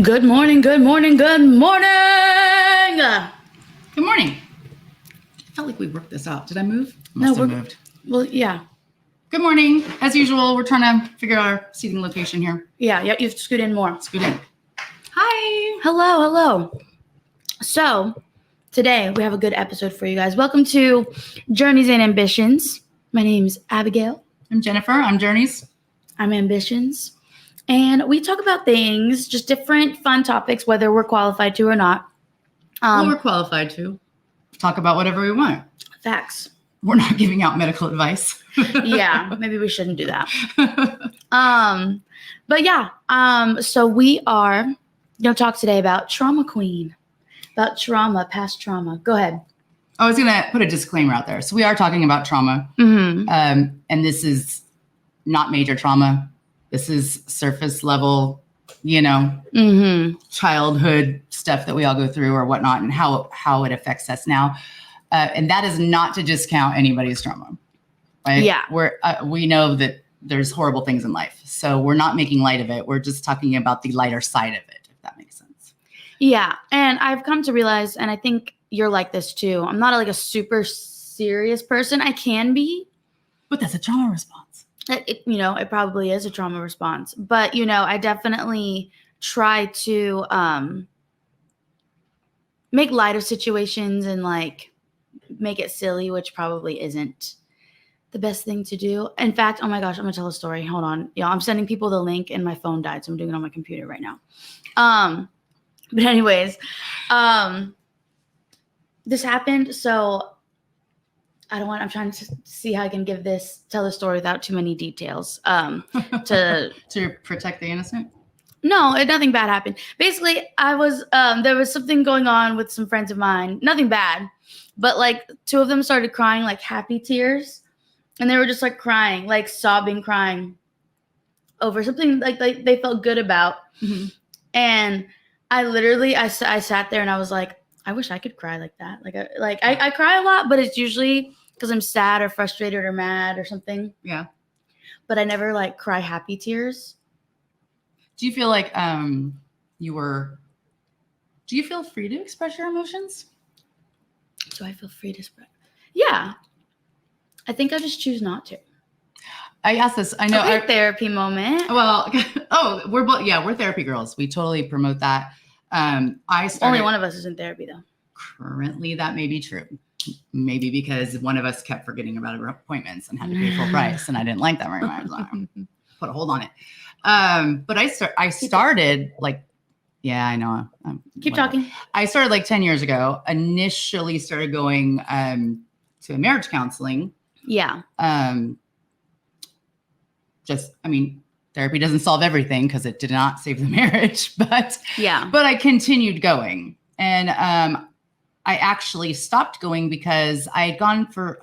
Good morning, good morning, good morning. Good morning. I felt like we worked this out. Did I move? No, Must have moved. Well, yeah. Good morning. As usual, we're trying to figure out our seating location here. Yeah, you have to scoot in more. Scoot in. Hi. Hello. So, today we have a good episode for you guys. Welcome to Journeys and Ambitions. My name's Abigail. I'm Jennifer. I'm Journeys. I'm Ambitions. And we talk about things, just different fun topics, whether we're qualified to or not. We're qualified to talk about whatever we want. Facts. We're not giving out medical advice. Yeah, maybe we shouldn't do that. But yeah, so we are going to talk today about trauma queen, about trauma, past trauma. Go ahead. I was going to put a disclaimer out there. So we are talking about trauma. Mm-hmm. And this is not major trauma. This is surface level, childhood stuff that we all go through or whatnot, and how it affects us now. And that is not to discount anybody's trauma. Right? Yeah. We know that there's horrible things in life. So we're not making light of it. We're just talking about the lighter side of it, if that makes sense. Yeah. And I've come to realize, and I think you're like this too, I'm not like a super serious person. I can be. But that's a trauma response. It probably is a trauma response. But, I definitely try to make light of situations and like make it silly, which probably isn't the best thing to do. In fact, oh my gosh, I'm gonna tell a story. Hold on. Yeah, I'm sending people the link and my phone died, so I'm doing it on my computer right now. But anyways, this happened. So I'm trying to see how I can tell the story without too many details. To protect the innocent? No, nothing bad happened. Basically, there was something going on with some friends of mine. Nothing bad, but like two of them started crying like happy tears, and they were just like crying, like sobbing, crying over something like they felt good about. Mm-hmm. And I sat there and I was like, I wish I could cry like that. I cry a lot, but it's usually because I'm sad or frustrated or mad or something. Yeah. But I never like cry happy tears. Do you feel like do you feel free to express your emotions? Do I feel free to express? Yeah. I think I just choose not to. I asked this. I know. Okay, therapy moment. Well, we're therapy girls. We totally promote that. Only one of us is in therapy though. Currently, that may be true. Maybe because one of us kept forgetting about our appointments and had to pay full price, and I didn't like that very much. Put a hold on it. But I started like, yeah, I know. Keep talking. I started like 10 years ago. Initially started going to marriage counseling. Yeah. Therapy doesn't solve everything because it did not save the marriage, but yeah. But I continued going, and I actually stopped going because I had gone for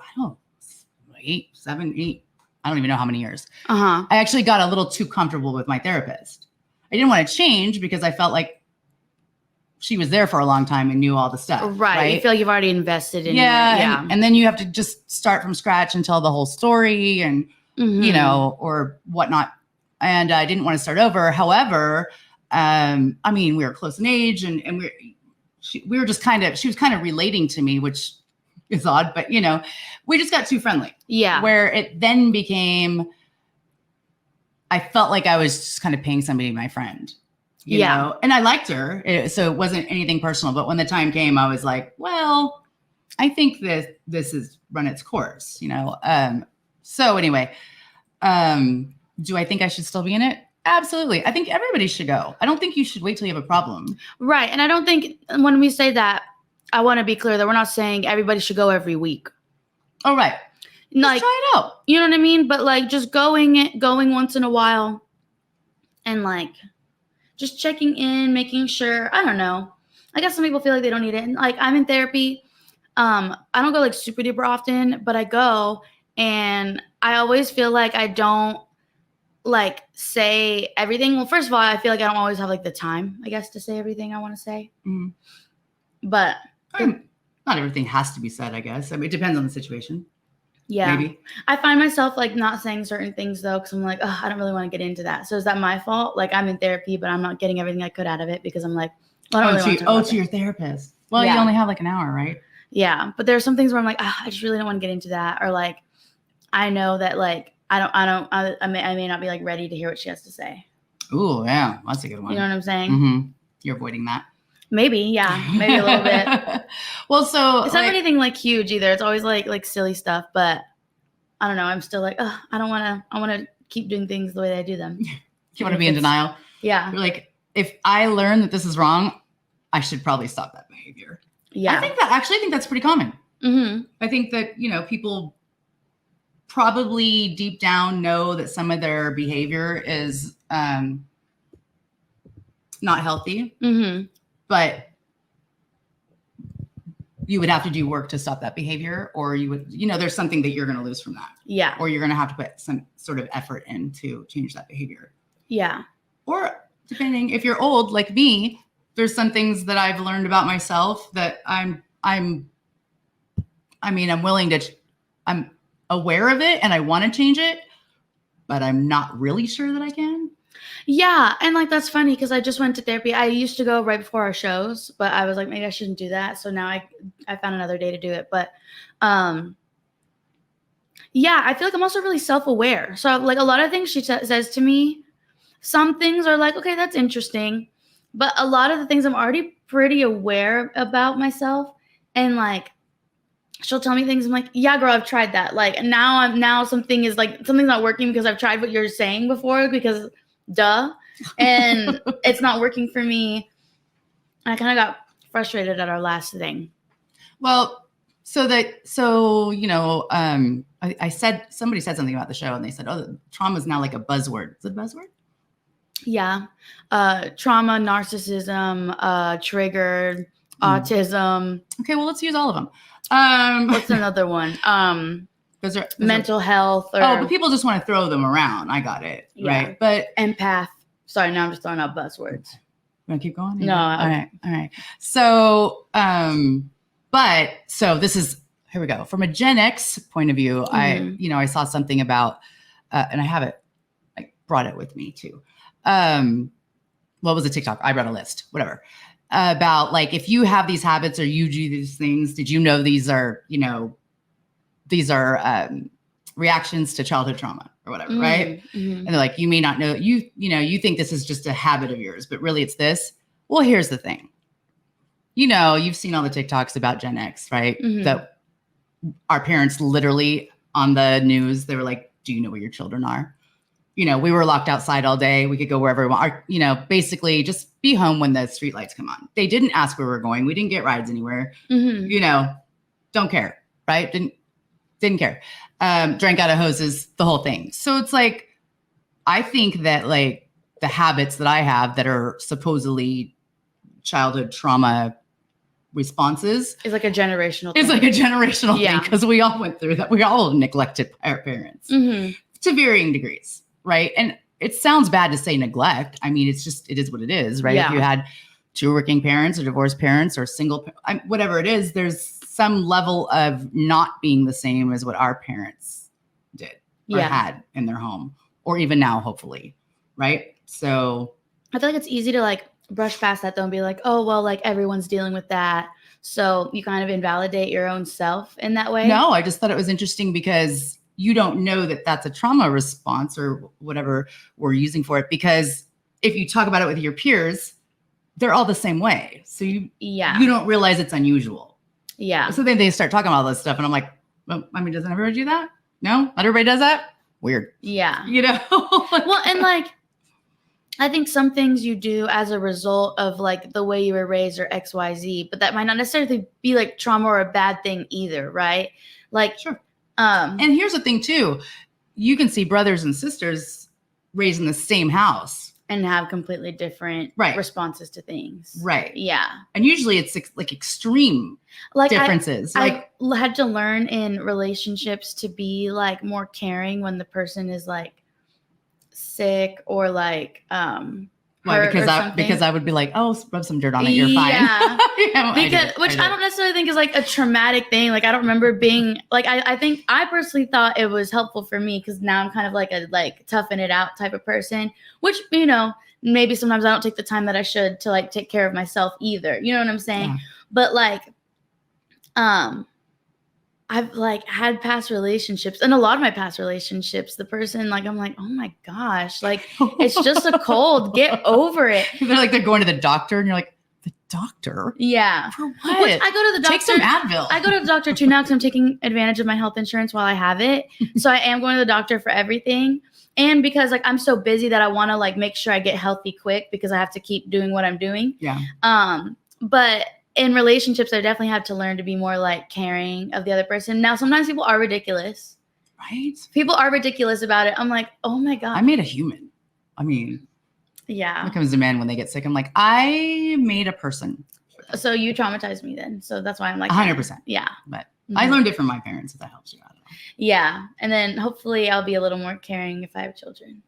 8, 7, 8. I don't even know how many years. I actually got a little too comfortable with my therapist. I didn't want to change because I felt like she was there for a long time and knew all the stuff. Right. You feel like you've already invested in and then you have to just start from scratch and tell the whole story and or whatnot. And I didn't want to start over. However, we were close in age and she was kind of relating to me, which is odd, but we just got too friendly. Yeah. Where it then became, I felt like I was just kind of paying somebody my friend, you know, and I liked her. So it wasn't anything personal, but when the time came, I was like, well, I think that this has run its course, So anyway, do I think I should still be in it? Absolutely. I think everybody should go. I don't think you should wait till you have a problem. Right. And I don't think when we say that, I want to be clear that we're not saying everybody should go every week. Oh, right. Like, try it out. You know what I mean? But like just going once in a while and like just checking in, making sure, I don't know. I guess some people feel like they don't need it. And like I'm in therapy. I don't go like super duper often, but I go and I always feel like I don't like say everything. Well, first of all, I feel like I don't always have like the time, I guess, to say everything I want to say. Mm. But not everything has to be said, I guess. It depends on the situation. Yeah. Maybe. I find myself like not saying certain things though, because I'm like, oh, I don't really want to get into that. So is that my fault? Like I'm in therapy, but I'm not getting everything I could out of it because I'm like, well, I don't really want to talk about to your therapist. Well, Yeah. you only have like an hour, right? Yeah. But there are some things where I'm like, I just really don't want to get into that. Or like, I know that like, I may not be like ready to hear what she has to say. Ooh, yeah. That's a good one. You know what I'm saying? Mm-hmm. You're avoiding that. Maybe. Yeah. Maybe a little bit. Well, so It's not anything like huge either. It's always like silly stuff, but I don't know. I'm still like, oh, I want to keep doing things the way that I do them. You want to be in denial? Yeah. You're like, if I learn that this is wrong, I should probably stop that behavior. Yeah. I think that's pretty common. Mm-hmm. I think that, people probably deep down know that some of their behavior is not healthy, Mm-hmm. but you would have to do work to stop that behavior, or you would, there's something that you're going to lose from that. Yeah. Or you're going to have to put some sort of effort in to change that behavior. Yeah. Or depending, if you're old like me, there's some things that I've learned about myself that I'm aware of it and I want to change it, but I'm not really sure that I can. Yeah. And like, that's funny because I just went to therapy. I used to go right before our shows, but I was like, maybe I shouldn't do that. So now I found another day to do it. But, yeah, I feel like I'm also really self-aware. So like a lot of things she says to me, some things are like, okay, that's interesting. But a lot of the things I'm already pretty aware about myself. And like, she'll tell me things. I'm like, yeah, girl, I've tried that. Like now something's not working because I've tried what you're saying before because duh. And it's not working for me. And I kind of got frustrated at our last thing. Well, I said, somebody said something about the show and they said, oh, trauma is now like a buzzword. Is it a buzzword? Yeah. Trauma, narcissism, triggered, autism. Okay, well, let's use all of them. What's another one? Those are mental health. But people just want to throw them around. I got it. Yeah. Right. But empath. Sorry, now I'm just throwing out buzzwords. You want to keep going? No. All right. So, so this is, here we go. From a Gen X point of view, I saw something about, and I have it, I brought it with me too. What was a TikTok? I brought a list, whatever, about like, if you have these habits or you do these things, did you know these are reactions to childhood trauma or whatever, right? Mm-hmm. And they're like, you may not know, you think this is just a habit of yours, but really it's this. Well, here's the thing. You've seen all the TikToks about Gen X, right? Mm-hmm. That our parents literally on the news, they were like, do you know where your children are? We were locked outside all day. We could go wherever we want. Basically just be home when the street lights come on. They didn't ask where we're going. We didn't get rides anywhere. Mm-hmm. Don't care, right? Didn't care. Drank out of hoses, the whole thing. So it's like, I think that like the habits that I have that are supposedly childhood trauma responses is like a generational thing. Thing because we all went through that. We all neglected our parents to varying degrees, right? And it sounds bad to say neglect. I mean, it is what it is, right? Yeah. If you had two working parents or divorced parents or single, whatever it is, there's some level of not being the same as what our parents did or had in their home, or even now, hopefully, right? So I feel like it's easy to like brush past that though and be like, oh, well, like everyone's dealing with that. So you kind of invalidate your own self in that way. No, I just thought it was interesting because you don't know that that's a trauma response or whatever we're using for it. Because if you talk about it with your peers, they're all the same way. So you don't realize it's unusual. Yeah. So then they start talking about all this stuff and I'm like, well, doesn't everybody do that? No, not everybody does that. Weird. Yeah. Well, and like, I think some things you do as a result of like the way you were raised or XYZ, but that might not necessarily be like trauma or a bad thing either, right? Like, sure. And here's the thing too, you can see brothers and sisters raised in the same house and have completely different responses to things. Right. Yeah. And usually it's like extreme differences. I had to learn in relationships to be like more caring when the person is like sick or like Why? hurt or something. Because I would be like, oh, rub some dirt on it. You're fine. Yeah. Because I don't necessarily think is like a traumatic thing. Like I don't remember being like I think I personally thought it was helpful for me because now I'm kind of like a toughen it out type of person. Which maybe sometimes I don't take the time that I should to like take care of myself either. You know what I'm saying? Yeah. But like, I've like had past relationships, and a lot of my past relationships, the person like I'm like, oh my gosh, like it's just a cold. Get over it. They're going to the doctor, and you're like, the doctor? Yeah. For what? Which I go to the doctor. Take some Advil. I go to the doctor too now because I'm taking advantage of my health insurance while I have it. So I am going to the doctor for everything. And because like I'm so busy that I want to like make sure I get healthy quick because I have to keep doing what I'm doing. Yeah. But in relationships, I definitely have to learn to be more like caring of the other person. Now, sometimes people are ridiculous. Right? People are ridiculous about it. I'm like, oh my God. I made a human. I mean, yeah. When it comes to men when they get sick, I'm like, I made a person. So you traumatized me then. So that's why I'm like 100%. Yeah. But I learned it from my parents, if that helps you out at all. Yeah. And then hopefully I'll be a little more caring if I have children.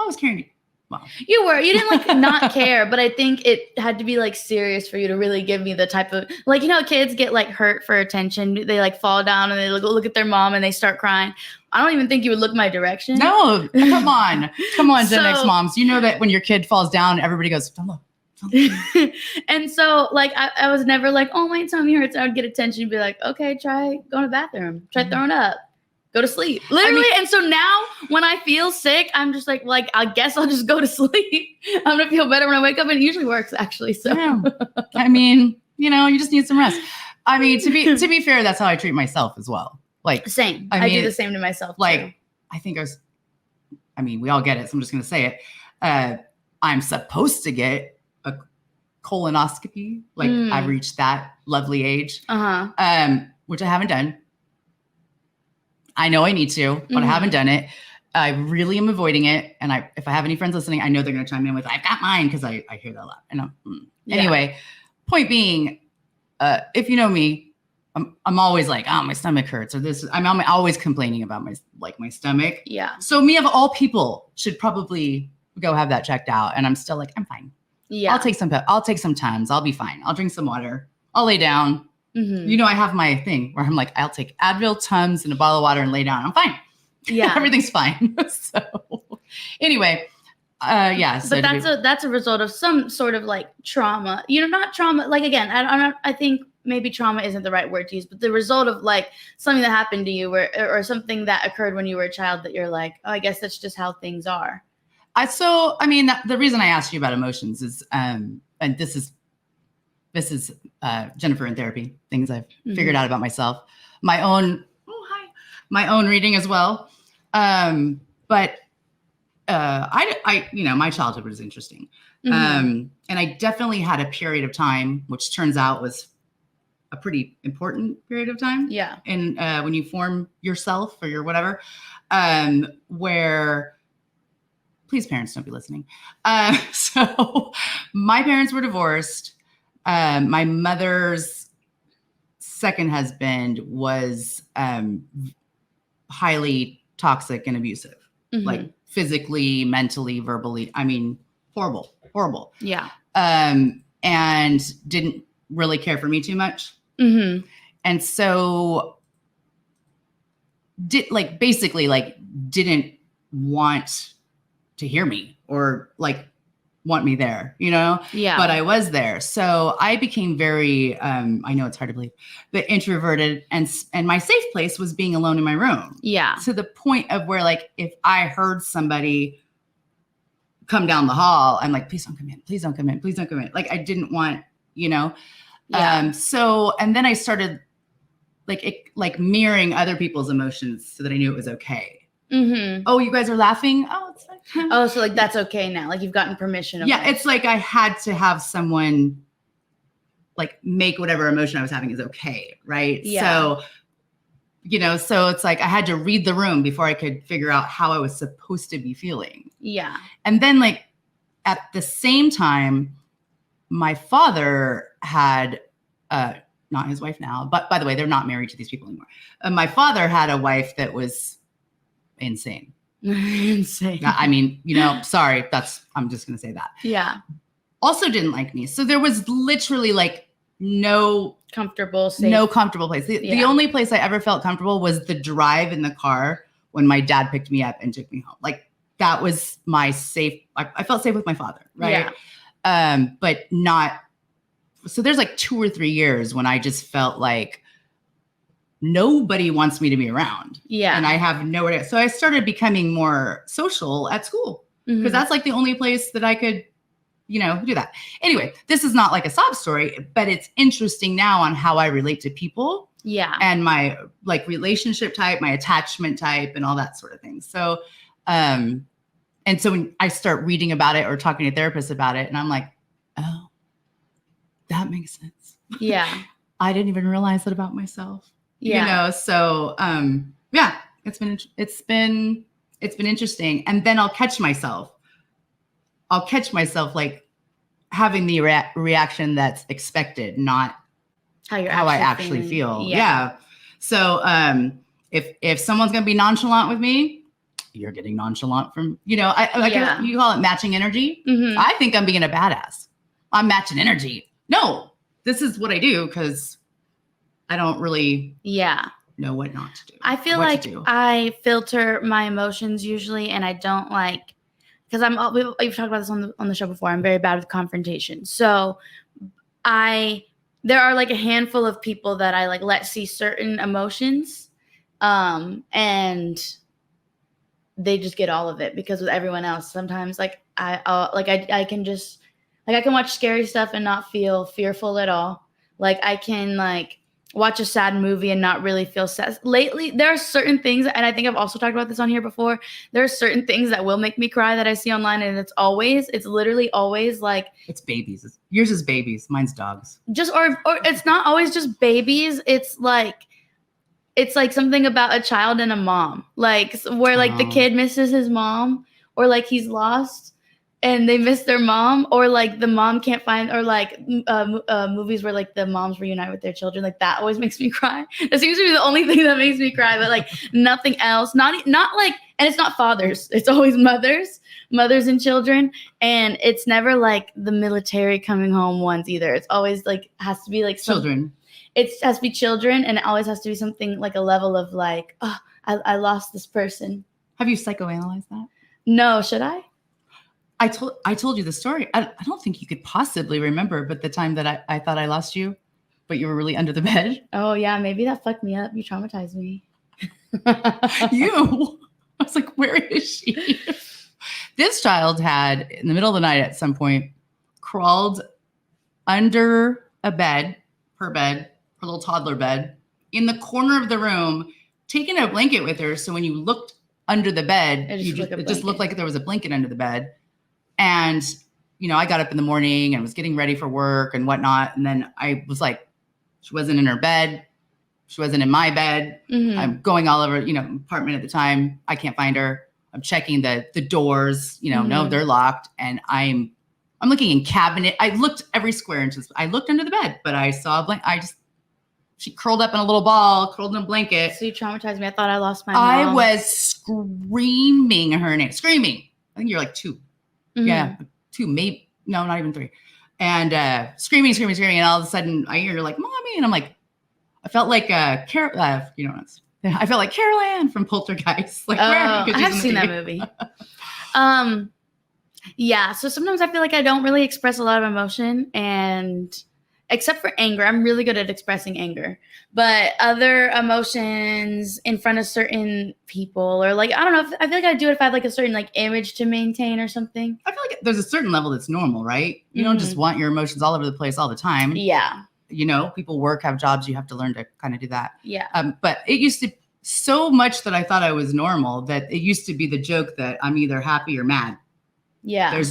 I was caring. Well, you were. You didn't like not care, but I think it had to be like serious for you to really give me the type of like kids get like hurt for attention. They like fall down and they look at their mom and they start crying. I don't even think you would look my direction. No, come on, Gen X moms. You know that when your kid falls down, everybody goes, don't look. And so like I was never like, oh my tummy hurts. I would get attention and be like, okay, try go to the bathroom, try throwing up. Go to sleep. Literally. And so now when I feel sick, I'm just like, I guess I'll just go to sleep. I'm going to feel better when I wake up. And it usually works actually. So, yeah. I mean, you just need some rest. I mean, to be fair, that's how I treat myself as well. Like same. I do the same to myself. Like, too. I think we all get it. So I'm just going to say it. I'm supposed to get a colonoscopy. Like I've reached that lovely age, which I haven't done. I know I need to, but I haven't done it. I really am avoiding it. And if I have any friends listening, I know they're going to chime in with, I've got mine, because I hear that a lot. And anyway, point being, if you know me, I'm always like, oh, my stomach hurts, or this. I'm always complaining about my stomach. Yeah. So me of all people should probably go have that checked out. And I'm still like, I'm fine. Yeah. I'll take some Tums. I'll be fine. I'll drink some water. I'll lay down. Mm-hmm. I have my thing where I'm like, I'll take Advil, Tums, and a bottle of water and lay down. I'm fine. Yeah. Everything's fine. So anyway, yeah. So but that's a result of some sort of like trauma, not trauma. Like, again, I think maybe trauma isn't the right word to use, but the result of like something that happened to you or something that occurred when you were a child that you're like, oh, I guess that's just how things are. The reason I asked you about emotions is, and this is Jennifer in therapy, things I've figured out about myself, my own reading as well. But my childhood was interesting. And I definitely had a period of time, which turns out was a pretty important period of time. Yeah. And when you form yourself or your whatever, where, please parents, don't be listening. So my parents were divorced. My mother's second husband was highly toxic and abusive, like physically, mentally, verbally. I mean, horrible. Yeah. And didn't really care for me too much. Mm-hmm. And so didn't want to hear me or like want me there, Yeah. But I was there. So I became very, I know it's hard to believe, but introverted, and my safe place was being alone in my room. Yeah. To the point of where, like, if I heard somebody come down the hall, I'm like, please don't come in. Please don't come in. Please don't come in. Like, I didn't want, Yeah. So, and then I started like mirroring other people's emotions so that I knew it was okay. Mm-hmm. Oh, you guys are laughing? Oh, it's like, oh, so like that's okay now. Like you've gotten permission. Yeah, it's like I had to have someone like make whatever emotion I was having is okay, right? Yeah. So, so it's like I had to read the room before I could figure out how I was supposed to be feeling. Yeah. And then like at the same time, my father had not his wife now, but by the way, they're not married to these people anymore. My father had a wife that was insane. Insane. I mean, you know, sorry, I'm just going to say that. Yeah. Also didn't like me. So there was literally like no comfortable, safe. No comfortable place. The only place I ever felt comfortable was the drive in the car when my dad picked me up and took me home. Like that was my safe. I felt safe with my father. Right. Yeah. But not, so there's like 2 or 3 years when I just felt like nobody wants me to be around. Yeah. And I have nowhere to, so I started becoming more social at school because that's like the only place that I could, you know, do that. Anyway, this is not like a sob story, but it's interesting now on how I relate to people. Yeah. And my like relationship type, my attachment type and all that sort of thing. So, and so when I start reading about it or talking to therapists about it, and I'm like, oh, that makes sense. Yeah. I didn't even realize that about myself. Yeah. You know, so, yeah, it's been interesting. And then I'll catch myself like having the reaction that's expected, not how I actually feel. Yeah. So, if someone's going to be nonchalant with me, you're getting nonchalant from, you know, you call it matching energy. Mm-hmm. I think I'm being a badass. I'm matching energy. No, this is what I do because I don't really know what not to do. I feel like I filter my emotions usually, and I don't like, because we've talked about this on the show before. I'm very bad with confrontation. So there are like a handful of people that I like let see certain emotions, and they just get all of it, because with everyone else, sometimes like I can just like, I can watch scary stuff and not feel fearful at all. Like I can like watch a sad movie and not really feel sad. Lately, there are certain things, and I think I've also talked about this on here before, there are certain things that will make me cry that I see online, and it's literally always like... It's babies. Yours is babies. Mine's dogs. Or it's not always just babies. It's like something about a child and a mom. Like, where like the kid misses his mom, or like he's lost and they miss their mom, or like the mom can't find, or like movies where like the moms reunite with their children. Like that always makes me cry. That seems to be the only thing that makes me cry, but like nothing else. Not like, and it's not fathers. It's always mothers and children. And it's never like the military coming home ones either. It's always like, has to be like children. It has to be children, and it always has to be something like a level of like, oh, I lost this person. Have you psychoanalyzed that? No, should I? I told you the story. I don't think you could possibly remember, but the time that I thought I lost you, but you were really under the bed. Oh yeah, maybe that fucked me up. You traumatized me. I was like, where is she? This child had, in the middle of the night at some point, crawled under a bed, her little toddler bed, in the corner of the room, taking a blanket with her. So when you looked under the bed, it just looked like there was a blanket under the bed. And, you know, I got up in the morning and was getting ready for work and whatnot. And then I was like, she wasn't in her bed. She wasn't in my bed. Mm-hmm. I'm going all over, you know, apartment at the time. I can't find her. I'm checking the doors, you know, no, they're locked. And I'm looking in cabinet. I looked every square inch. I looked under the bed, but I saw a blanket. She curled up in a little ball, curled in a blanket. So you traumatized me. I thought I lost my mom. I was screaming her name. Screaming. I think you're like 2. Mm-hmm. Yeah, 2, maybe. No, not even 3. And screaming. And all of a sudden I hear her like, Mommy. And I'm like, I felt like you know, I felt like Carol Ann from Poltergeist. Like, I have seen that movie. Yeah. So sometimes I feel like I don't really express a lot of emotion, and except for anger, I'm really good at expressing anger, but other emotions in front of certain people, or like, I don't know, I feel like I do it if I have like a certain like image to maintain or something. I feel like there's a certain level that's normal, right? You don't just want your emotions all over the place all the time. Yeah. You know, people work, have jobs, you have to learn to kind of do that. Yeah. But it used to so much that I thought I was normal that it used to be the joke that I'm either happy or mad. Yeah.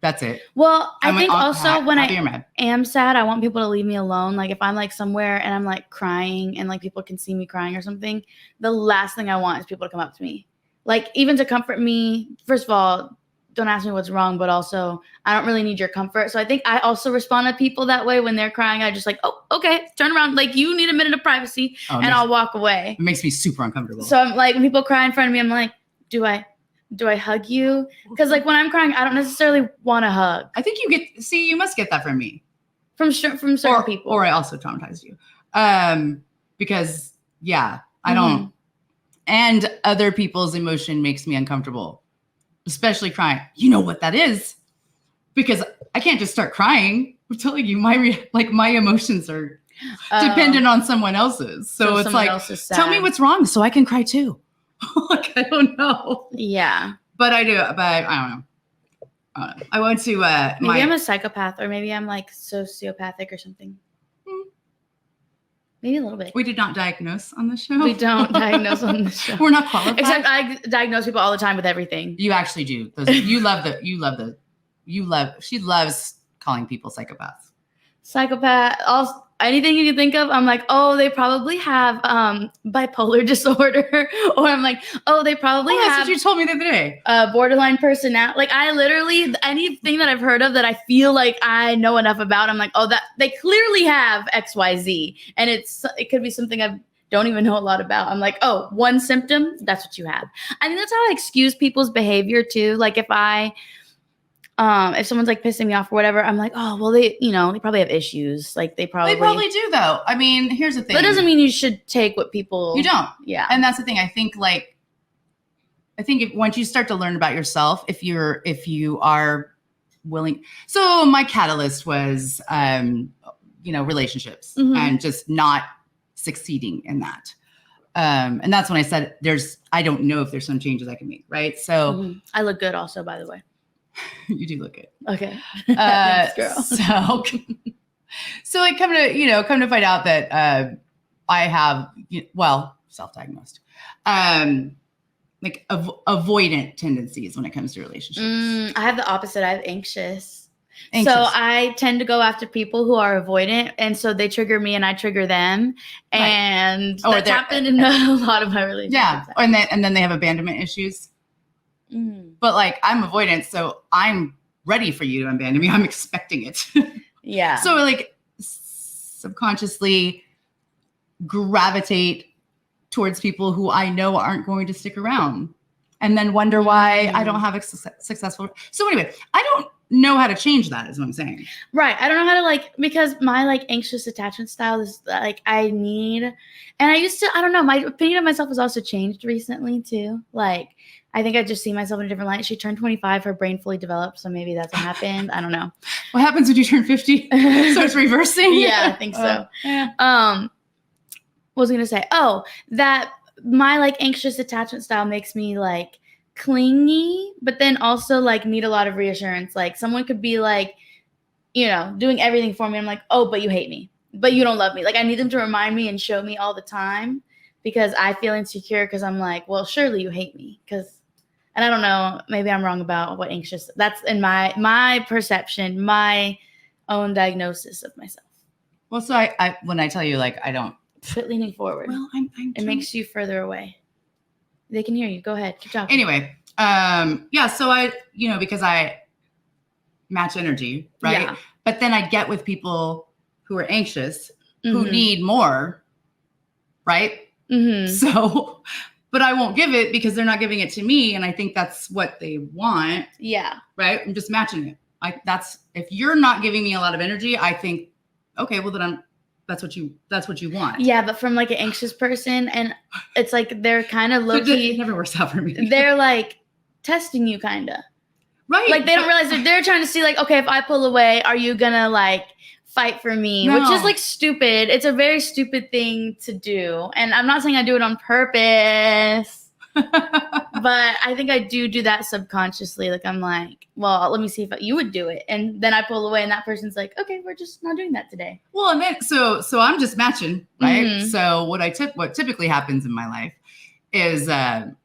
That's it. Well, I think also when I am sad, I want people to leave me alone. Like if I'm like somewhere and I'm like crying and like people can see me crying or something, the last thing I want is people to come up to me. Like even to comfort me. First of all, don't ask me what's wrong, but also I don't really need your comfort. So I think I also respond to people that way when they're crying. I just like, oh, okay, turn around. Like you need a minute of privacy, and I'll walk away. It makes me super uncomfortable. So I'm like, when people cry in front of me, I'm like, do I Do I hug you? Because like when I'm crying, I don't necessarily want to hug. I think you must get that from me. From certain people. Or I also traumatized you. Because yeah, I don't, and other people's emotion makes me uncomfortable, especially crying. You know what that is? Because I can't just start crying. I'm telling you, my emotions are dependent on someone else's. So it's like, tell me what's wrong so I can cry too. Like, I don't know. Yeah. But I do, but I don't know. I went to maybe I'm a psychopath, or maybe I'm like sociopathic or something. Maybe a little bit. We did not diagnose on the show. We don't diagnose on the show. We're not qualified. Except I diagnose people all the time with everything. You actually do. She loves calling people psychopaths. Psychopath. Anything you can think of, I'm like, oh, they probably have bipolar disorder. Or I'm like, oh, they probably have. That's what you told me the other day. Borderline personality. Like, I literally, anything that I've heard of that I feel like I know enough about, I'm like, oh, that they clearly have XYZ. And it could be something I don't even know a lot about. I'm like, oh, one symptom, that's what you have. I think that's how I excuse people's behavior too. Like if someone's like pissing me off or whatever, I'm like, oh, well, they probably have issues. Like they probably do though. I mean, here's the thing. That doesn't mean you should take what people. You don't. Yeah. And that's the thing. I think once you start to learn about yourself, if you are willing. So my catalyst was, relationships and just not succeeding in that. And that's when I said, I don't know if there's some changes I can make. Right. So I look good also, by the way. You do look good. Okay. Thanks, girl. So like come to find out that I have self-diagnosed like avoidant tendencies when it comes to relationships. I have the opposite. I have anxious. So I tend to go after people who are avoidant, and so they trigger me and I trigger them. And that's happened in a lot of my relationships. Yeah. And then they have abandonment issues. But like I'm avoidant, so I'm ready for you to abandon me. I'm expecting it. Yeah. So like subconsciously gravitate towards people who I know aren't going to stick around, and then wonder why I don't have a successful. So anyway, I don't know how to change that, is what I'm saying. Right. I don't know how to because my anxious attachment style is I don't know, my opinion of myself has also changed recently too. I think I just see myself in a different light. She turned 25, her brain fully developed, so maybe that's what happened. I don't know. What happens when you turn 50? Starts reversing? Yeah, I think so. What was I gonna say? Oh, that my anxious attachment style makes me clingy, but then also need a lot of reassurance. Someone could be doing everything for me. I'm like, oh, but you hate me, but you don't love me. I need them to remind me and show me all the time, because I feel insecure, because I'm like, well, surely you hate me, and I don't know, maybe I'm wrong about what anxious, that's in my perception, my own diagnosis of myself. Well, so I when I tell you I don't. Quit leaning forward. Well, it makes you further away. They can hear you. Go ahead. Keep talking. Anyway, so I, because I match energy, right? Yeah. But then I get with people who are anxious, who need more, right? So, but I won't give it because they're not giving it to me. And I think that's what they want. Yeah. Right? I'm just matching it. If you're not giving me a lot of energy, I think, okay, well then that's what you want. Yeah, but from an anxious person, and it's they're kind of low-key. It never works out for me. They're testing you kind of. Right. They don't realize that they're trying to see okay, if I pull away, are you gonna fight for me? No. Which is stupid. It's a very stupid thing to do. And I'm not saying I do it on purpose. But I think I do that subconsciously. I'm well, let me see if you would do it. And then I pull away and that person's like, okay, we're just not doing that today. Well, and then, so I'm just matching, right? So what typically happens in my life is, and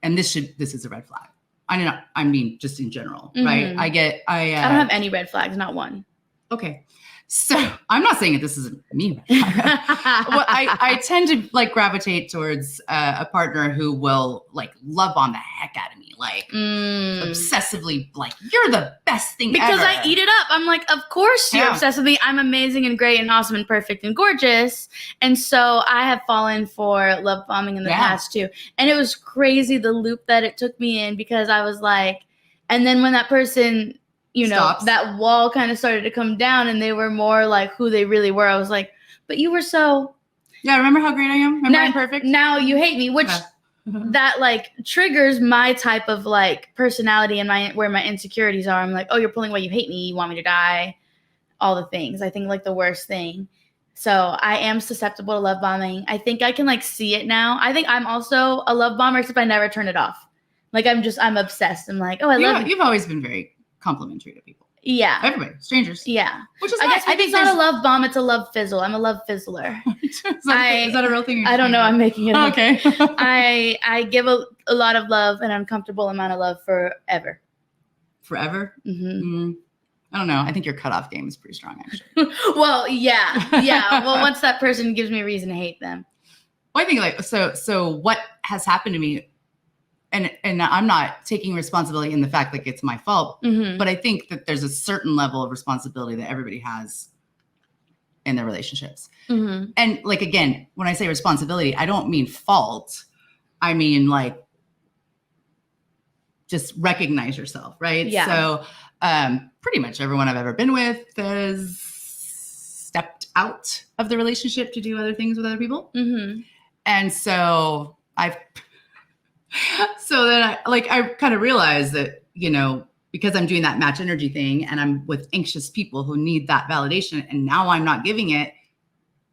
this is a red flag. I mean, just in general, right? I don't have any red flags, not one. Okay. So I'm not saying that this isn't me. I tend to like gravitate towards a partner who will like love bomb the heck out of me, like obsessively, like you're the best thing because ever. I eat it up. I'm like, of course you're Yeah. obsessed with me. I'm amazing and great and awesome and perfect and gorgeous. And so I have fallen for love bombing in the past too. And it was crazy the loop that it took me in, because I was like, and then when that person, you know, Stops. that wall kind of started to come down and they were more like who they really were. I was like, but you were so. Yeah, remember how great I am? Remember I'm perfect? Now you hate me, which that like triggers my type of like personality and where my insecurities are. I'm like, oh, you're pulling away, you hate me, you want me to die, all the things. I think like the worst thing. So I am susceptible to love bombing. I think I can like see it now. I think I'm also a love bomber, except I never turn it off. Like I'm obsessed. I'm like, oh, I love you. You've always been very complimentary to people. Yeah. Everybody, strangers. Yeah. Which is I nice. guess I think it's not a love bomb, it's a love fizzle. I'm a love fizzler. is that a real thing? I don't know. I'm making it up. Okay. I give a lot of love, an uncomfortable amount of love forever. Forever? Mm-hmm. I don't know. I think your cutoff game is pretty strong, actually. Well, yeah. Well, once that person gives me a reason to hate them. Well, I think like, so what has happened to me, and I'm not taking responsibility in the fact like it's my fault, but I think that there's a certain level of responsibility that everybody has in their relationships. And like, again, when I say responsibility, I don't mean fault. I mean like, just recognize yourself, right? Yeah. So pretty much everyone I've ever been with has stepped out of the relationship to do other things with other people. And so then I kind of realized that, you know, because I'm doing that match energy thing and I'm with anxious people who need that validation and now I'm not giving it,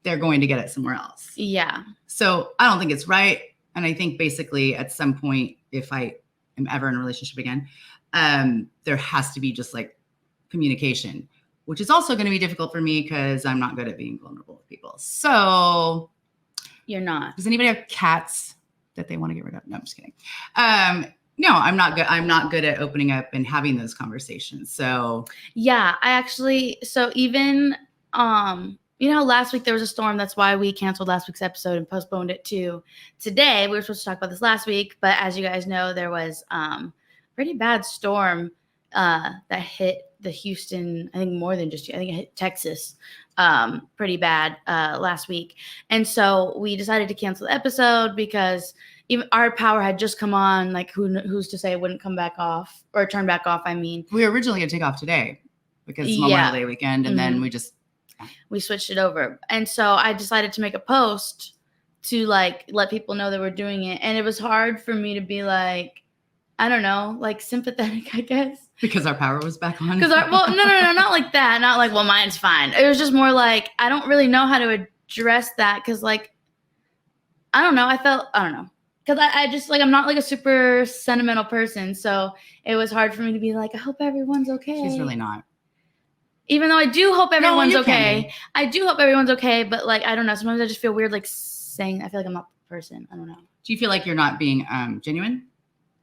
they're going to get it somewhere else. Yeah. So I don't think it's right. And I think basically at some point, if I am ever in a relationship again, there has to be just like communication, which is also going to be difficult for me because I'm not good at being vulnerable with people. So you're not. Does anybody have cats that they want to get rid of? No, I'm just kidding. No, I'm not good. I'm not good at opening up and having those conversations. So yeah, so even, you know, last week there was a storm. That's why we canceled last week's episode and postponed it to today. We were supposed to talk about this last week, but as you guys know, there was pretty bad storm that hit the Houston, I think more than just, I think it hit Texas pretty bad last week. And so we decided to cancel the episode because even our power had just come on. Like who's to say it wouldn't come back off or turn back off? I mean, we were originally going to take off today because it's Memorial Day weekend. And then we switched it over. And so I decided to make a post to like let people know that we're doing it. And it was hard for me to be like, I don't know, like sympathetic, I guess. Because our power was back on? No, not like that. Not like, well, mine's fine. It was just more like, I don't really know how to address that because like, I don't know. Because I just like, I'm not like a super sentimental person. So it was hard for me to be like, I hope everyone's okay. She's really not. Even though I do hope everyone's okay. I do hope everyone's okay. But like, I don't know. Sometimes I just feel weird like saying, I feel like I'm not the person. I don't know. Do you feel like you're not being genuine?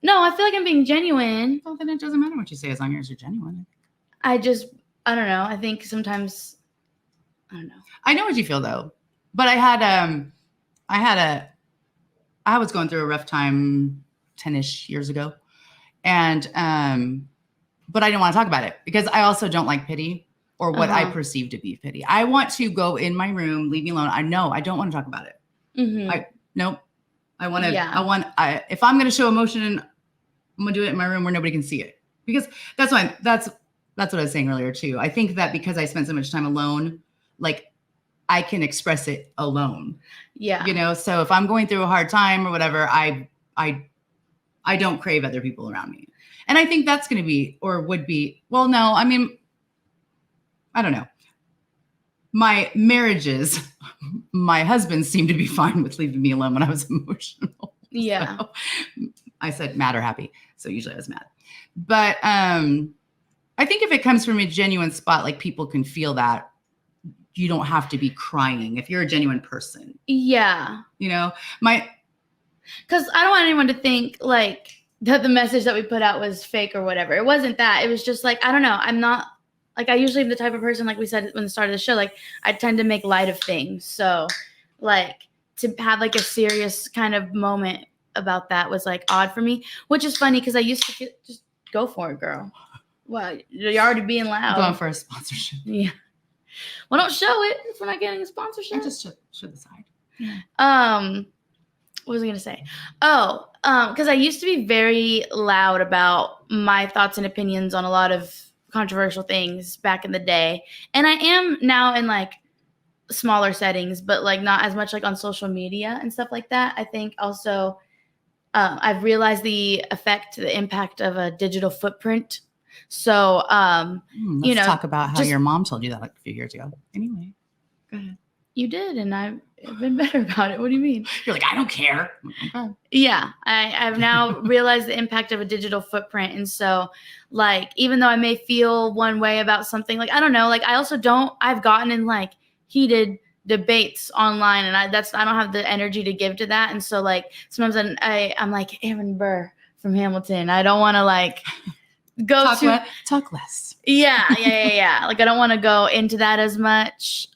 No, I feel like I'm being genuine. Well, then it doesn't matter what you say as long as you're genuine. I don't know. I think sometimes, I don't know. I know what you feel though. But I was going through a rough time 10-ish years ago. And, but I didn't want to talk about it because I also don't like pity or what I perceive to be pity. I want to go in my room, leave me alone. I don't want to talk about it. Nope. If I'm going to show emotion, I'm going to do it in my room where nobody can see it because that's what I was saying earlier too. I think that because I spent so much time alone, like I can express it alone. Yeah. You know, so if I'm going through a hard time or whatever, I don't crave other people around me. And I think that's going to be, or would be, well, no, I mean, I don't know. My marriages, my husband seemed to be fine with leaving me alone when I was emotional. Yeah. So I said mad or happy. So usually I was mad. But I think if it comes from a genuine spot, like people can feel that you don't have to be crying if you're a genuine person. Yeah. You know, because I don't want anyone to think like that the message that we put out was fake or whatever. It wasn't that. It was just like, I don't know. I'm not like I usually am the type of person, like we said when the start of the show, like I tend to make light of things. So like to have like a serious kind of moment about that was like odd for me, which is funny because I used to just go for it, girl. Well, you're already being loud. Going for a sponsorship. Yeah. Well, don't show it if we're not getting a sponsorship. I just show the side. What was I gonna say? Oh, because I used to be very loud about my thoughts and opinions on a lot of controversial things back in the day, and I am now in like smaller settings, but like not as much like on social media and stuff like that. I think also I've realized the impact of a digital footprint. So, let's talk about how your mom told you that like a few years ago. Anyway, go ahead. You did, and I've been better about it. What do you mean? You're like, I don't care. Okay. Yeah, I've now realized the impact of a digital footprint. And so, like, even though I may feel one way about something, like, I don't know, like, I've gotten in, like, heated debates online, and I don't have the energy to give to that. And so, like, sometimes I'm like, Aaron Burr from Hamilton. I don't want to, like, talk less. Yeah. Like I don't want to go into that as much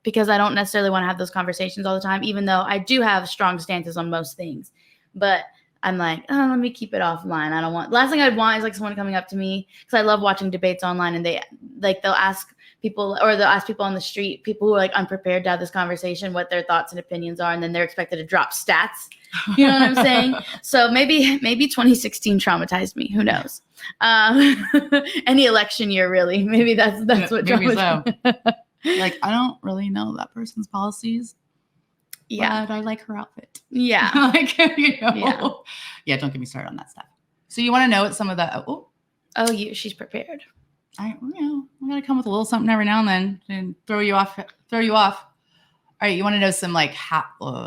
because I don't necessarily want to have those conversations all the time, even though I do have strong stances on most things. But I'm like, oh, let me keep it offline. I don't want. Last thing I'd want is like someone coming up to me because I love watching debates online, and they'll ask people on the street, people who are like unprepared to have this conversation, what their thoughts and opinions are, and then they're expected to drop stats. You know what I'm saying? So maybe 2016 traumatized me. Who knows? Any election year, really. Maybe that's what traumatized me. So. Like, I don't really know that person's policies. Yeah. But I like her outfit. Yeah. Like, you know. Yeah, don't get me started on that stuff. So you want to know what some of the she's prepared. I gotta come with a little something every now and then and throw you off. All right, you want to know some like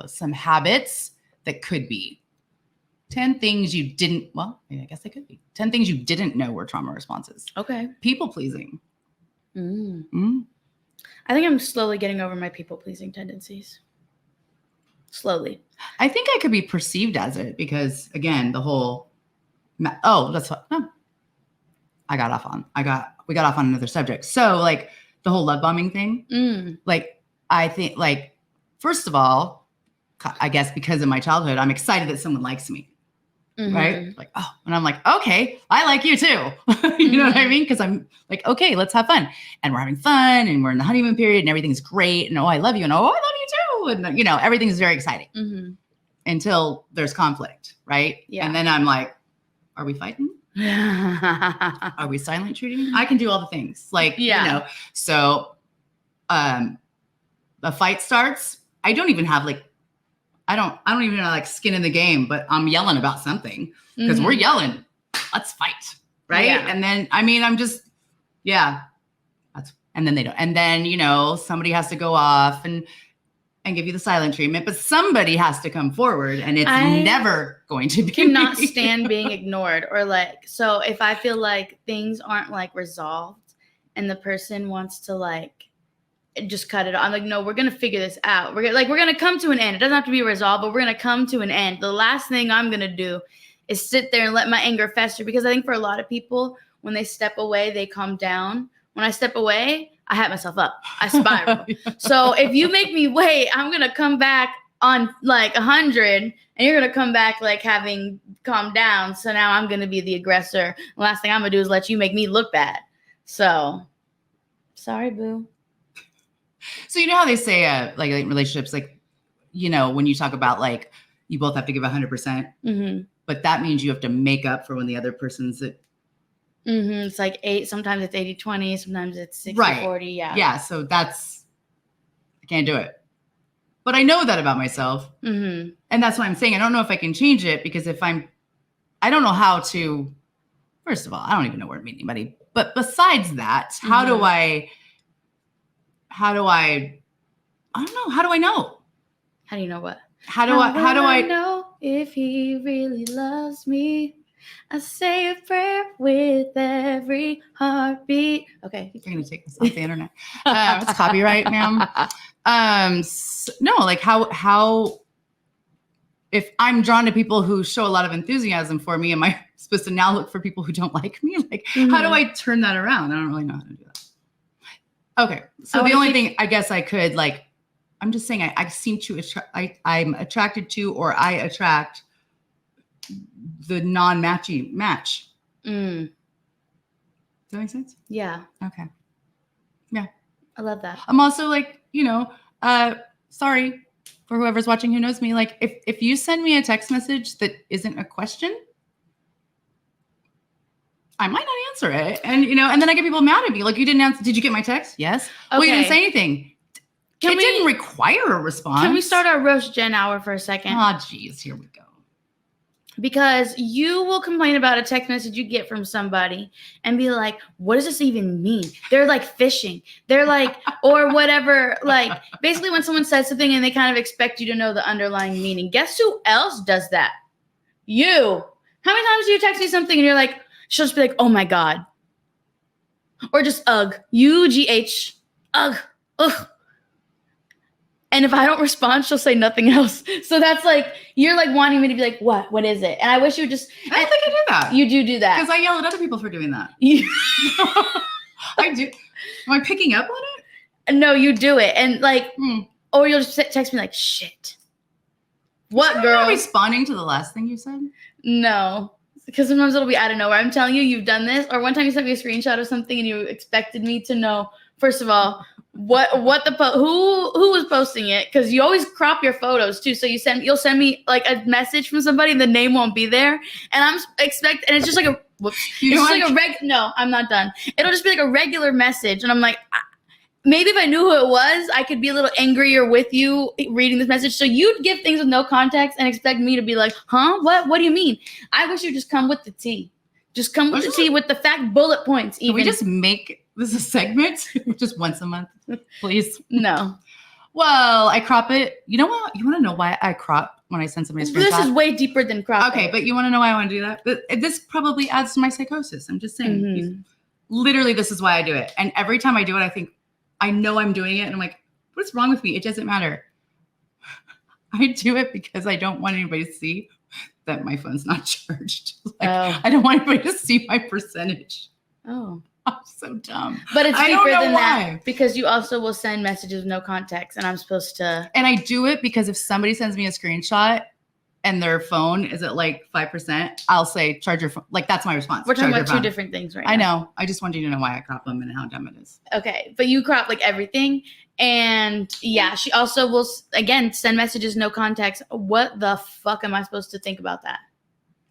some habits that could be 10 things you didn't. Well, I guess they could be 10 things you didn't know were trauma responses. Okay. People pleasing. I think I'm slowly getting over my people pleasing tendencies. Slowly. I think I could be perceived as it because again, the whole. We got off on another subject. So like the whole love bombing thing, like I think like, first of all, I guess because of my childhood, I'm excited that someone likes me. Right? Like, oh, and I'm like, okay, I like you too. You know what I mean? Because I'm like, okay, let's have fun. And we're having fun and we're in the honeymoon period and everything's great. And oh, I love you. And oh, I love you too. And you know, everything's very exciting until there's conflict. Right. Yeah. And then I'm like, are we fighting? Are we silent treating? I can do all the things like, you know, so, a fight starts. I don't even have like, I don't even have like skin in the game, but I'm yelling about something because we're yelling, let's fight. Right. Yeah. And then, I mean, I'm just, and then they don't. And then, you know, somebody has to go off and give you the silent treatment, but somebody has to come forward and it's never going to be. Cannot stand being ignored or like, so if I feel like things aren't like resolved and the person wants to like, just cut it off. I'm like, no, we're going to figure this out. We're going to come to an end. It doesn't have to be resolved, but we're going to come to an end. The last thing I'm going to do is sit there and let my anger fester because I think for a lot of people, when they step away, they calm down. When I step away, I hype myself up. I spiral. So if you make me wait, I'm going to come back on like 100 and you're going to come back like having calmed down. So now I'm going to be the aggressor. The last thing I'm going to do is let you make me look bad. So sorry, boo. So you know how they say like relationships, like, you know, when you talk about like you both have to give 100%, but that means you have to make up for when the other person's at. It's like 8. Sometimes it's 80-20. Sometimes it's 60-40. Yeah. Yeah. So I can't do it. But I know that about myself. And that's why I'm saying I don't know if I can change it because I don't know how to. First of all, I don't even know where to meet anybody. But besides that, how do I don't know. How do I know? How do you know what? How do I know if he really loves me? I say a prayer with every heartbeat. Okay. You're going to take this off the internet. It's copyright, ma'am. No, like how, if I'm drawn to people who show a lot of enthusiasm for me, am I supposed to now look for people who don't like me? Like, how do I turn that around? I don't really know how to do that. Okay. So I the wanna only keep- thing I guess I could like, I'm just saying I seem to, I'm attracted to, or I attract the non-matchy match. Mm, Does that make sense? yeah, Okay. Yeah. I love that. I'm also like, sorry for whoever's watching who knows me. Like if you send me a text message that isn't a question, I might not answer it. And and then I get people mad at me. Like, you didn't answer. Did you get my text? Yes. Well, you didn't say anything. It didn't require a response. Can we start our roast Jen hour for a second? Oh, geez, here we go. Because you will complain about a text message you get from somebody and be like, what does this even mean? They're like fishing. They're like, or whatever. Like, basically when someone says something and they kind of expect you to know the underlying meaning. Guess who else does that? You. How many times do you text me something and you're like, she'll just be like, oh my God. Or just ugh. UGH. Ugh. Ugh. And if I don't respond, she'll say nothing else. So that's like, you're like wanting me to be like, what? What is it? And I wish you would just. I don't think I do that. You do that. Because I yell at other people for doing that. I do. Am I picking up on it? No, you do it. And like, or you'll just text me like, shit. What, girl? Am I responding to the last thing you said? No. Because sometimes it'll be out of nowhere. I'm telling you, you've done this. Or one time you sent me a screenshot of something and you expected me to know, first of all, what the who was posting it, because you always crop your photos too, so you'll send me like a message from somebody and the name won't be there, and I'm and it's just like a whoops, it's just like a no, I'm not done. It'll just be like a regular message and I'm like, maybe if I knew who it was, I could be a little angrier with you reading this message. So you'd give things with no context and expect me to be like, huh, what do you mean? I wish you'd just come with the tea. Just come with the tea with the fact bullet points. Even. Can we just make this a segment just once a month, please? No. Well, I crop it. You know what? You want to know why I crop when I send somebody a screenshot? This is way deeper than crop. Okay, but you want to know why I want to do that? This probably adds to my psychosis. I'm just saying. Mm-hmm. Literally, this is why I do it. And every time I do it, I think, I know I'm doing it. And I'm like, what's wrong with me? It doesn't matter. I do it because I don't want anybody to see that my phone's not charged. I don't want anybody to see my percentage. Oh. I'm so dumb. But it's deeper than why. that, because you also will send messages with no context, and I'm supposed to. And I do it because if somebody sends me a screenshot and their phone is at like 5%, I'll say, charge your phone. Like, that's my response. We're talking about two different things right now. I know. I just want you to know why I crop them and how dumb it is. Okay. But you crop like everything. And yeah, she also will, again, send messages, no context. What the fuck am I supposed to think about that?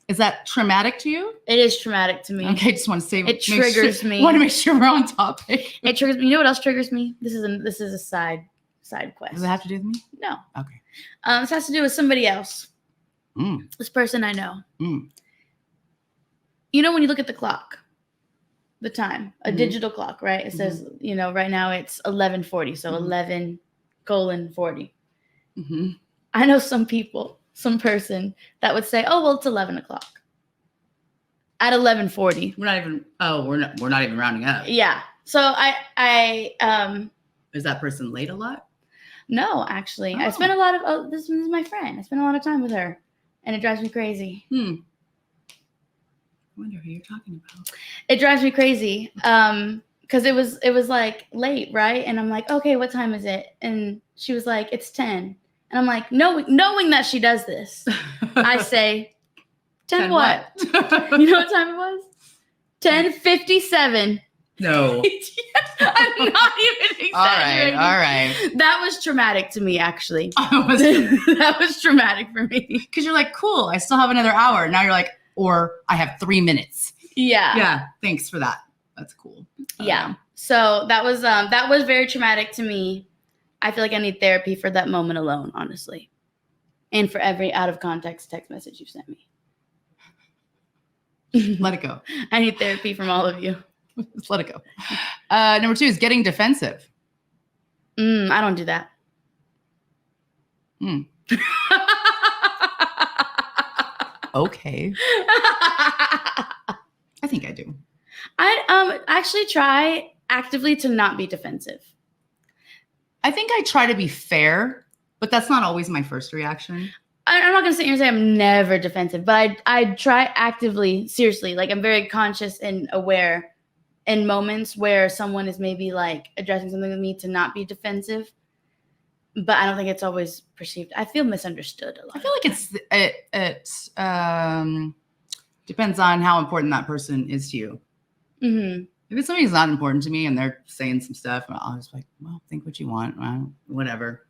Is that traumatic to you? It is traumatic to me. Okay, just want to say it triggers me. Want to make sure we're on topic. It triggers me. You know what else triggers me? This is a side quest. Does it have to do with me? No. Okay. This has to do with somebody else. This person I know. You know when you look at the clock, the time, a digital clock, right? It says, right now it's 11:40, so 11:40. I know some person that would say, oh, well, it's 11 o'clock. At 11:40. We're not even rounding up. Yeah. So I is that person late a lot? No, actually. I spent a lot of this is my friend. I spent a lot of time with her. And it drives me crazy. I wonder who you're talking about. It drives me crazy. Because it was like late, right? And I'm like, okay, what time is it? And she was like, it's 10. And I'm like, knowing that she does this, I say, 10 what? You know what time it was? 10:57. No. I'm not even exaggerating. All right. That was traumatic to me, actually. That was traumatic for me. Because you're like, cool, I still have another hour. Now you're like, or I have 3 minutes. Yeah. Yeah. Thanks for that. That's cool. Yeah. So that was very traumatic to me. I feel like I need therapy for that moment alone, honestly. And for every out of context text message you sent me. Let it go. I need therapy from all of you. Just let it go. Number 2 is getting defensive. I don't do that. Okay. I think I do. I actually try actively to not be defensive. I think I try to be fair, but that's not always my first reaction. I'm not going to sit here and say I'm never defensive, but I try actively, seriously. Like, I'm very conscious and aware in moments where someone is maybe like addressing something with me to not be defensive. But I don't think it's always perceived. I feel misunderstood a lot. I feel like it depends on how important that person is to you. Mm-hmm. If it's something that's not important to me and they're saying some stuff, I'll just like, well, think what you want, whatever.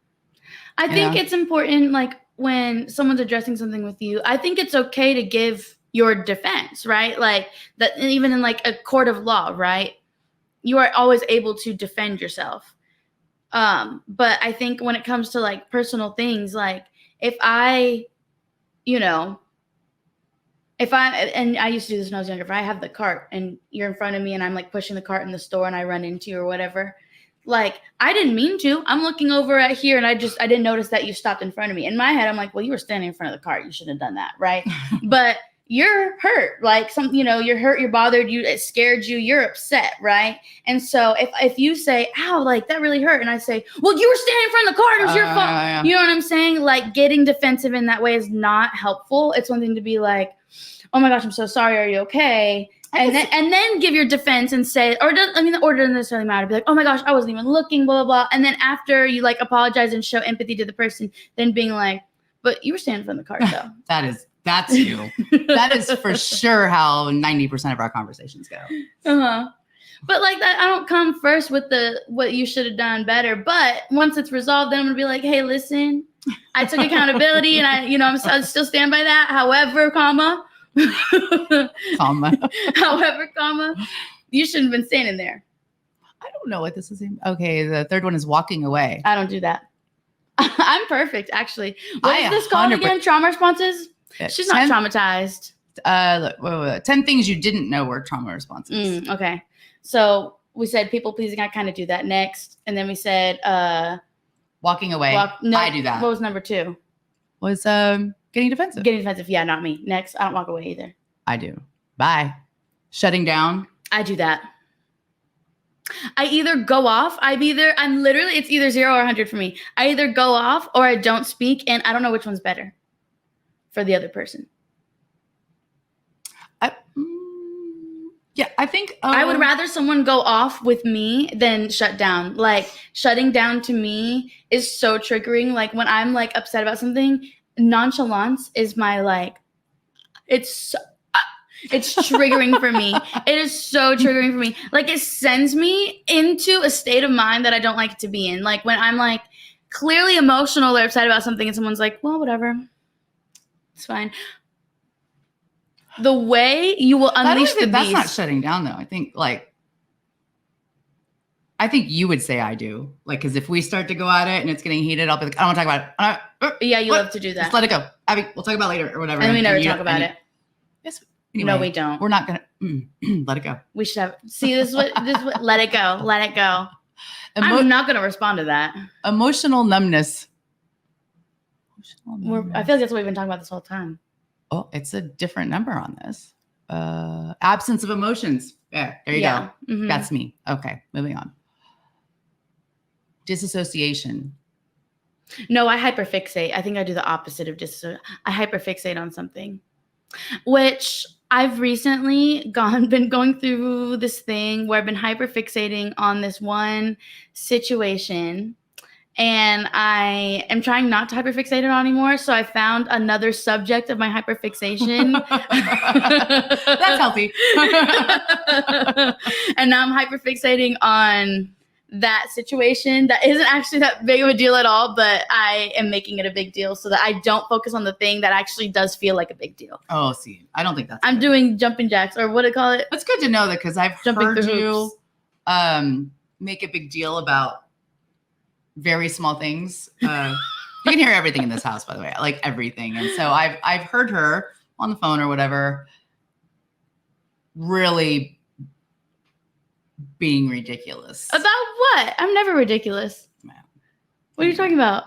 I think it's important, like when someone's addressing something with you, I think it's okay to give your defense, right? Like that, even in like a court of law, right? You are always able to defend yourself. But I think when it comes to like personal things, like if I and I used to do this when I was younger, if I have the cart and you're in front of me and I'm like pushing the cart in the store and I run into you or whatever, like I didn't mean to. I'm looking over at here and I didn't notice that you stopped in front of me. In my head, I'm like, well, you were standing in front of the cart. You shouldn't have done that, right? But you're hurt, like you're hurt, you're bothered, it scared you, you're upset, right? And so if you say, ow, like that really hurt, and I say, well, you were standing in front of the car, it was your fault. Yeah. You know what I'm saying? Like getting defensive in that way is not helpful. It's one thing to be like, oh my gosh, I'm so sorry, are you okay? And then give your defense and say, the order doesn't necessarily matter. Be like, oh my gosh, I wasn't even looking, blah, blah, blah. And then after you like apologize and show empathy to the person, then being like, but you were standing in front of the car, though. That's you. That is for sure how 90% of our conversations go. Uh-huh. But like that, I don't come first with what you should have done better. But once it's resolved, then I'm gonna be like, hey, listen, I took accountability, and I still stand by that. However, however, you shouldn't have been standing there. I don't know what this is. Okay, the third one is walking away. I don't do that. I'm perfect, actually. What is this called again? Trauma responses? She's not traumatized. Look, 10 things you didn't know were trauma responses. Okay. So we said people pleasing. I kind of do that next. And then we said walking away. I do that. What was number 2? Was getting defensive. Getting defensive. Yeah, not me. Next. I don't walk away either. I do. Bye. Shutting down. I do that. I either go off. It's either 0 or 100 for me. I either go off or I don't speak, and I don't know which one's better for the other person. I think I would rather someone go off with me than shut down. Like shutting down to me is so triggering. Like when I'm like upset about something, nonchalance is my like, it's triggering for me. It is so triggering for me. Like it sends me into a state of mind that I don't like to be in. Like when I'm like clearly emotional or upset about something and someone's like, well, whatever. It's fine. The way you will unleash the beast. That's not shutting down, though. I think you would say I do. Like, because if we start to go at it and it's getting heated, I'll be like, I don't want to talk about it. Yeah, you love to do that. Just let it go. Abby, we'll talk about it later or whatever. And we never talk about it. Yes. Anyway, no, we don't. We're not going to let it go. We should have. See, this is what let it go. Let it go. I'm not going to respond to that. Emotional numbness. I feel like that's what we've been talking about this whole time. Oh, it's a different number on this. Absence of emotions. Yeah, there you go. Mm-hmm. That's me. Okay, moving on. Disassociation. No, I hyperfixate. I think I do the opposite of disassociate. I hyperfixate on something, which I've recently been going through this thing where I've been hyperfixating on this one situation. And I am trying not to hyperfixate it on anymore. So I found another subject of my hyperfixation. That's healthy. And now I'm hyperfixating on that situation that isn't actually that big of a deal at all, but I am making it a big deal so that I don't focus on the thing that actually does feel like a big deal. Oh, see, I don't think that's I'm doing jumping jacks, or what do you call it? That's good to know that, because I've heard you make a big deal about very small things. You can hear everything in this house, by the way, like everything. And so I've heard her on the phone or whatever, really being ridiculous. About what? I'm never ridiculous. Man. What are you talking about?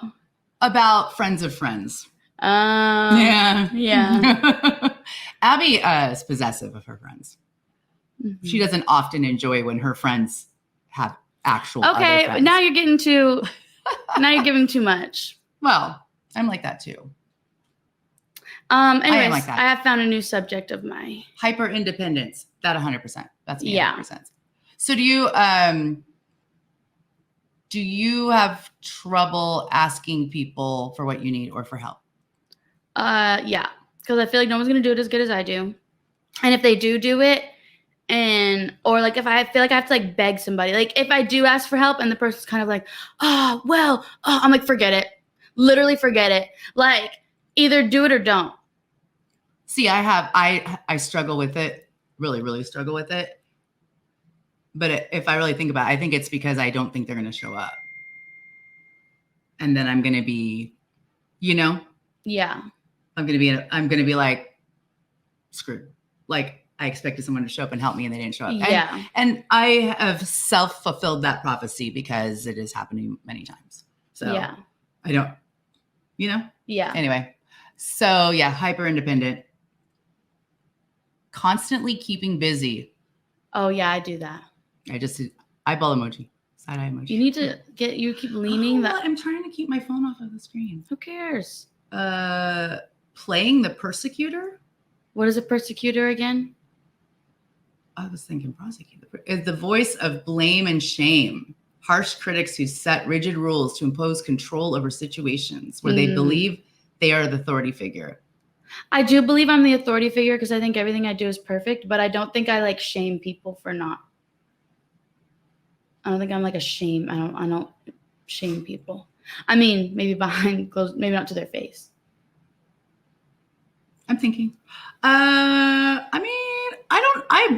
About friends of friends. Yeah. Abby is possessive of her friends. Mm-hmm. She doesn't often enjoy when her friends have actual. Okay, now you're getting too. Now you're giving too much. Well, I'm like that too. Anyways, I am like that. I have found a new subject of my hyper independence. That 100%. That's me. Yeah. 100%. So do you have trouble asking people for what you need or for help? Yeah, because I feel like no one's gonna do it as good as I do, and if they do it, or like if I feel like I have to like beg somebody, like if I do ask for help and the person's kind of like, oh well, oh, I'm like, forget it, literally forget it, like either do it or don't. See, I struggle with it, really, really struggle with it. But if I really think about it, I think it's because I don't think they're going to show up. And then I'm going to be, Yeah. I'm going to be like, screwed. Like I expected someone to show up and help me and they didn't show up. Yeah. And I have self-fulfilled that prophecy because it is happening many times. So yeah. I don't, Yeah. Anyway. So yeah, hyper independent. Constantly keeping busy. Oh yeah, I do that. Eyeball emoji, side eye emoji. You need to you keep leaning. Well, I'm trying to keep my phone off of the screen. Who cares? Playing the persecutor. What is a persecutor again? I was thinking prosecutor. Is the voice of blame and shame. Harsh critics who set rigid rules to impose control over situations where they believe they are the authority figure. I do believe I'm the authority figure because I think everything I do is perfect, but I don't think I like shame people for not. I don't think I'm like a shame. I don't shame people. I mean, maybe behind closed, maybe not to their face. I'm thinking.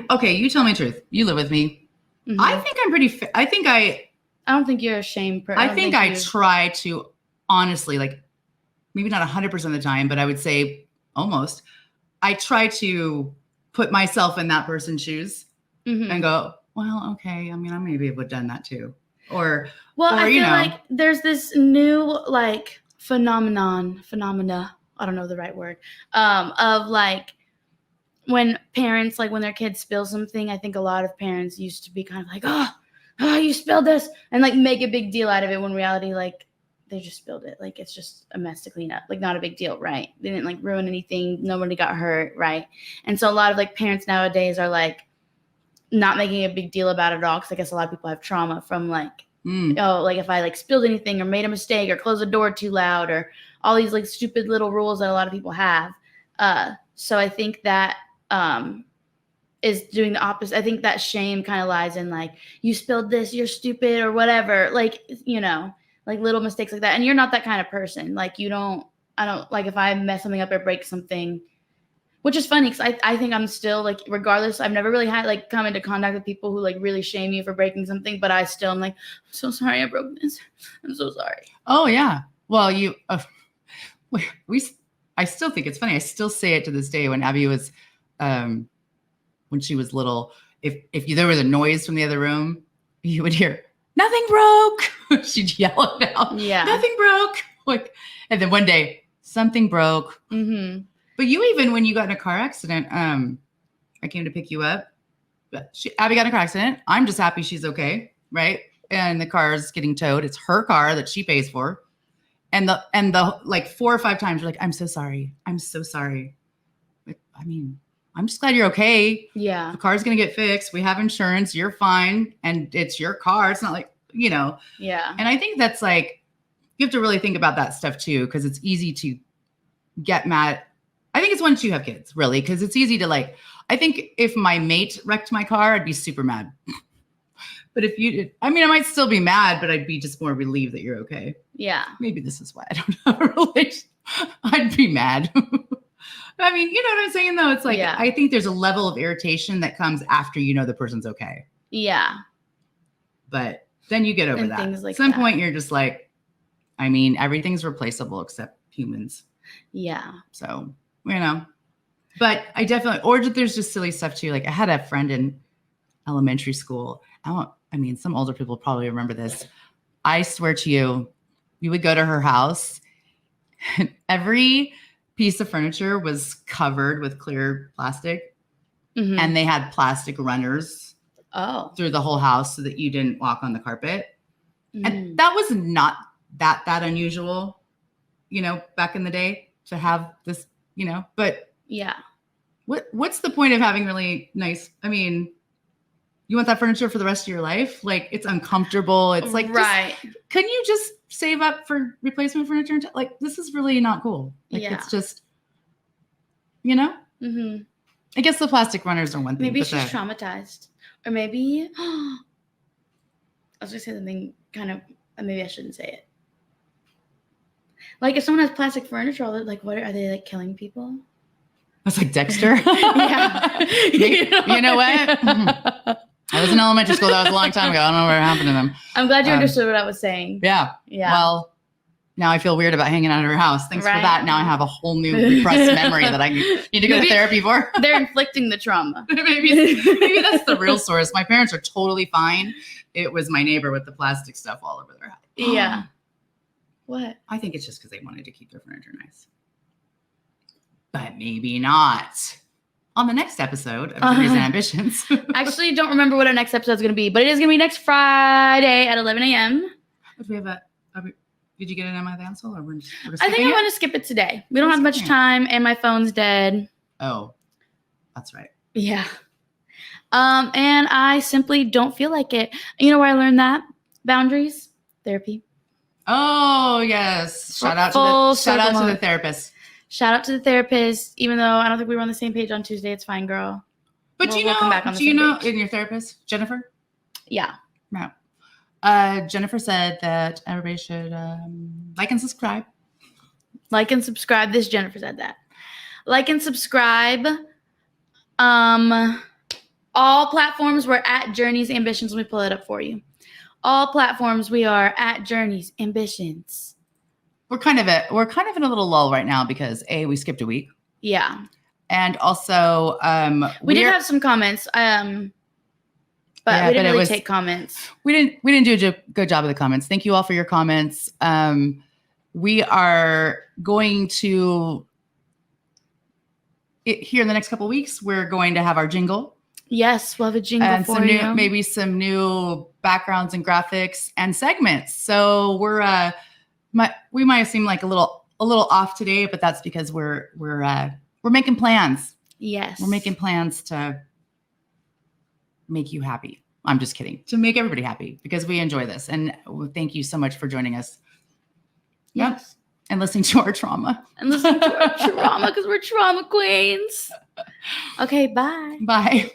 Okay, you tell me the truth. You live with me. Mm-hmm. I think I'm pretty, I don't think you're a shame person. I think I try to honestly, like maybe not 100% of the time, but I would say almost, I try to put myself in that person's shoes and go, well, okay. I mean, I maybe have done that too. I feel like there's this new like phenomena, I don't know the right word, of like when parents, like when their kids spill something, I think a lot of parents used to be kind of like, oh, you spilled this, and like make a big deal out of it, when reality, like they just spilled it. Like it's just a mess to clean up, like not a big deal, right? They didn't like ruin anything. Nobody got hurt, right? And so a lot of like parents nowadays are like not making a big deal about it at all, because I guess a lot of people have trauma from like, like if I like spilled anything or made a mistake or closed the door too loud or all these like stupid little rules that a lot of people have. So I think that is doing the opposite. I think that shame kind of lies in like, you spilled this, you're stupid or whatever, like, like little mistakes like that. And you're not that kind of person. Like I don't like if I mess something up or break something, which is funny because I think I'm still like, regardless, I've never really had like come into contact with people who like really shame you for breaking something, but I still am like, I'm so sorry I broke this. I'm so sorry. Oh yeah. Well, I still think it's funny. I still say it to this day. When Abby was, when she was little, if there was a noise from the other room, you would hear, nothing broke. She'd yell it out. Yeah. Nothing broke. Like, and then one day something broke. Mm-hmm. But you, even when you got in a car accident, I came to pick you up. Abby got in a car accident. I'm just happy she's okay, right? And the car is getting towed. It's her car that she pays for. And the like 4 or 5 times you're like, I'm so sorry. I'm so sorry. But, I mean, I'm just glad you're okay. Yeah. The car's going to get fixed. We have insurance. You're fine. And it's your car. It's not like, Yeah. And I think that's like, you have to really think about that stuff too, because it's easy to get mad. I think it's once you have kids, really, because it's easy to like, I think if my mate wrecked my car, I'd be super mad. But if you did, I mean, I might still be mad, but I'd be just more relieved that you're okay. Yeah. Maybe this is why I don't have a relationship. I'd be mad. I mean, you know what I'm saying, though? It's like, I think there's a level of irritation that comes after you know the person's okay. Yeah. But then you get over that. Things like At some point, you're just like, I mean, everything's replaceable except humans. Yeah. So, but I definitely, or there's just silly stuff too. Like I had a friend in elementary school. I mean, some older people probably remember this. I swear to you, we would go to her house and every piece of furniture was covered with clear plastic, and they had plastic runners through the whole house so that you didn't walk on the carpet. And that was not that unusual, back in the day to have this, but yeah. What's the point of having really nice, I mean, You want that furniture for the rest of your life? Like, it's uncomfortable. It's like, right. Couldn't you just save up for replacement furniture? Like, this is really not cool. Like, it's just, Mm-hmm. I guess the plastic runners are one thing. Maybe she's traumatized. Or maybe, I was going to say something kind of, maybe I shouldn't say it. Like, if someone has plastic furniture, like, what are they, like, killing people? That's like Dexter. Yeah. You know what? I was in elementary school. That was a long time ago. I don't know what happened to them. I'm glad you understood what I was saying. Yeah. Yeah. Well, now I feel weird about hanging out at her house. Thanks for that. Now I have a whole new repressed memory that I need to go to therapy for. They're inflicting the trauma. maybe that's the real source. My parents are totally fine. It was my neighbor with the plastic stuff all over their house. Yeah. What? I think it's just because they wanted to keep their furniture nice. But maybe not. On the next episode of Dreams and Ambitions. Actually, don't remember what our next episode is going to be, but it is going to be next Friday at 11 a.m. Do we have did you get it on my console, or we're I think I'm going to skip it today. We don't have much time, and my phone's dead. Oh, that's right. Yeah. And I simply don't feel like it. You know where I learned that? Boundaries, therapy. Oh yes! Shout out to the therapist. Shout out to the therapist. Even though I don't think we were on the same page on Tuesday, it's fine, girl. But do you know in your therapist, Jennifer? Yeah. No. Jennifer said that everybody should like and subscribe. Like and subscribe. Jennifer said that. Like and subscribe. All platforms, we're at Journeys Ambitions. Let me pull it up for you. All platforms, we are at Journeys Ambitions. We're kind of in a little lull right now because we skipped a week. Yeah. And also we did have some comments. But we didn't really take comments. We didn't do a good job of the comments. Thank you all for your comments. We are going to here in the next couple of weeks. We're going to have our jingle. Yes, we'll have a jingle and for you. Maybe some new backgrounds and graphics and segments. So we might seem like a little off today, but that's because we're making plans. Yes, we're making plans to make you happy. I'm just kidding. To make everybody happy because we enjoy this. And thank you so much for joining us. Yes. Yep. And listening to our trauma. Because we're trauma queens. Okay, bye. Bye.